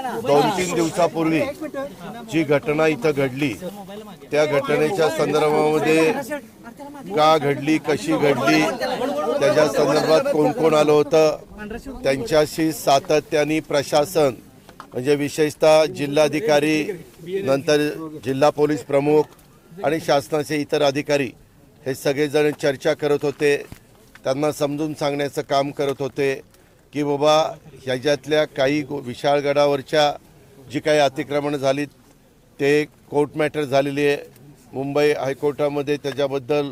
2-3 दिवसापूर्वी जी घटना इथं घडली त्या घटनेच्या संदर्भामध्ये का घडली, कशी घडली, त्याच्या संदर्भात कोण कोण आलं होतं, त्यांच्याशी सातत्याने प्रशासन म्हणजे विशेषतः जिल्हाधिकारी, नंतर जिल्हा पोलीस प्रमुख आणि शासनाचे इतर अधिकारी हे सगळेजण चर्चा करत होते. त्यांना समजून सांगण्याचं काम करत होते की बाबा ह्याच्यातल्या काही विशाळगडावरच्या जी काही अतिक्रमण झाली ते कोर्ट मॅटर झालेली आहे. मुंबई हायकोर्टामध्ये त्याच्याबद्दल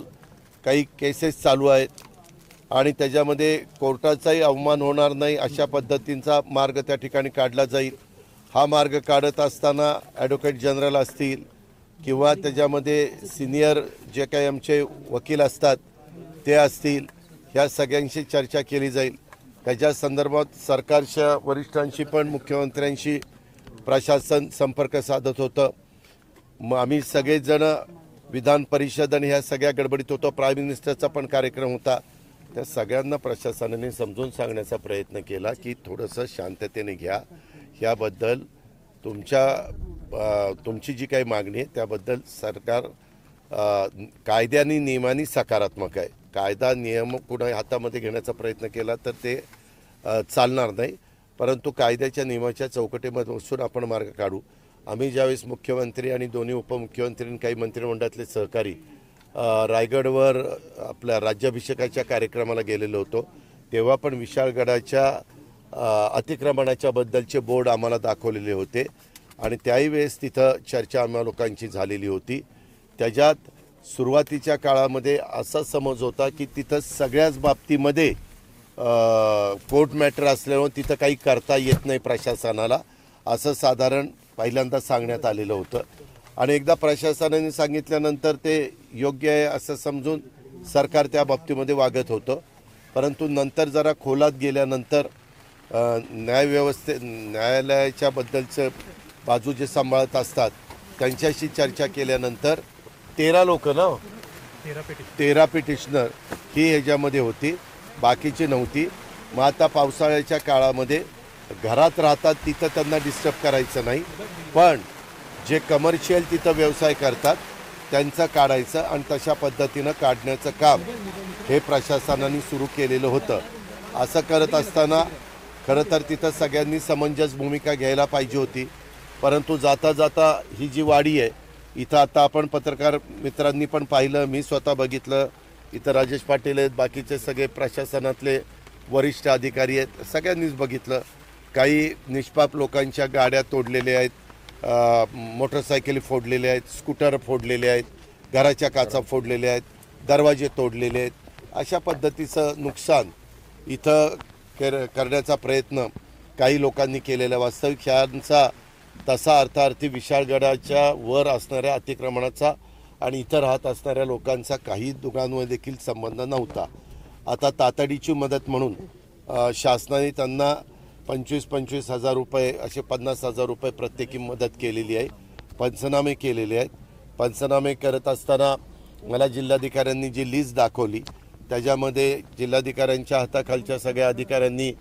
काही केसेस चालू आहेत आणि त्याच्यामध्ये कोर्टाचाही अवमान होणार नाही अशा पद्धतींचा मार्ग त्या ठिकाणी काढला जाईल. हा मार्ग काढत असताना ॲडव्होकेट जनरल असतील किंवा त्याच्यामध्ये सिनियर जे काही आमचे वकील असतात ते असतील, ह्या सगळ्यांशी चर्चा केली जाईल. त्याच्या संदर्भात सरकारच्या वरिष्ठांशी पण मुख्यमंत्र्यांशी प्रशासन संपर्क साधत होतं. मग आम्ही सगळेजण विधान परिषद आणि ह्या सगळ्या गडबडीत होतो. प्राईम मिनिस्टरचा पण कार्यक्रम होता. त्या सगळ्यांना प्रशासनाने समजून सांगण्याचा प्रयत्न केला की थोडंसं शांततेने घ्या, ह्याबद्दल तुमची जी काही मागणी आहे त्याबद्दल सरकार कायद्याने नियमाने सकारात्मक आहे. कायदा नियम कुणा हातामध्ये घेण्याचा प्रयत्न केला तर ते चालणार नाही, परंतु कायद्याच्या नियमाच्या चौकटीमध्ये बसून आपण मार्ग काढू. आम्ही ज्यावेळेस मुख्यमंत्री आणि दोन्ही उपमुख्यमंत्री आणि काही मंत्रिमंडळातले सहकारी रायगडवर आपल्या राज्याभिषेकाच्या कार्यक्रमाला गेलेलो होतो, तेव्हा पण विशाळगडाच्या अतिक्रमणाच्या बद्दलचे बोर्ड आम्हाला दाखवलेले होते आणि त्याही वेळेस तिथं चर्चा आम्हा लोकांची झालेली होती. त्याच्यात सुरुवातीच्या काळामध्ये असा समज होता की तिथं सगळ्याच बाबतीमध्ये कोर्ट मॅटर असल्यामुळे तिथं काही करता येत नाही प्रशासनाला, असं साधारण पहिल्यांदा सांगण्यात आलेलं होतं. आणि एकदा प्रशासनाने सांगितल्यानंतर ते योग्य आहे असं समजून सरकार त्या बाबतीमध्ये वागत होतं. परंतु नंतर जरा खोलात गेल्यानंतर न्यायालयाच्या बद्दलचं बाजू जे सांभाळत असतात त्यांच्याशी चर्चा केल्यानंतर 13 लोक ना 13 पिटिशनर ही ह्याच्यामध्ये होती, बाकीची नव्हती. मग आता पावसाळ्याच्या काळामध्ये घरात राहतात तिथं त्यांना डिस्टर्ब करायचं नाही, पण जे कमर्शियल तिथं व्यवसाय करतात त्यांचं काढायचं आणि तशा पद्धतीनं काढण्याचं काम हे प्रशासनाने सुरू केलेलं होतं. असं करत असताना खरं तर तिथं सगळ्यांनी समंजस भूमिका घ्यायला पाहिजे होती. परंतु जाता जाता ही जी वाडी आहे इथं आता आपण पत्रकार मित्रांनी पण पाहिलं, मी स्वतः बघितलं, इथं राजेश पाटील आहेत, बाकीचे सगळे प्रशासनातले वरिष्ठ अधिकारी आहेत, सगळ्यांनीच बघितलं. काही निष्पाप लोकांच्या गाड्या तोडलेल्या आहेत, मोटरसायकली फोडलेल्या आहेत, स्कूटर फोडलेले आहेत, घराच्या काचा फोडलेल्या आहेत, दरवाजे तोडलेले आहेत. अशा पद्धतीचं नुकसान इथं करण्याचा प्रयत्न काही लोकांनी केलेला. वास्तविक ह्यांचा तसा अर्थार्थी विशाळगडाच्या वर असणाऱ्या अतिक्रमणाचा आणि इथं राहत असणाऱ्या लोकांचा काही दोघांमध्ये देखील संबंध नव्हता. आता तातडीची मदत म्हणून शासनाने त्यांना 25-25 हजार रुपये असे 50 हजार रुपये प्रत्येकी मदत केलेली आहे. पंचनामे केलेले आहेत. पंचनामे करत असताना मला जिल्हाधिकाऱ्यांनी जी लिस्ट दाखवली त्याच्यामध्ये जिल्हाधिकाऱ्यांच्या हाताखालच्या सगळ्या अधिकाऱ्यांनी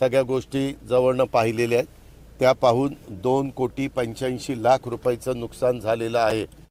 सगळ्या गोष्टी जवळनं पाहिलेल्या आहेत. त्या पाहून 2,85,00,000 रुपयाचं नुकसान झालेलं आहे.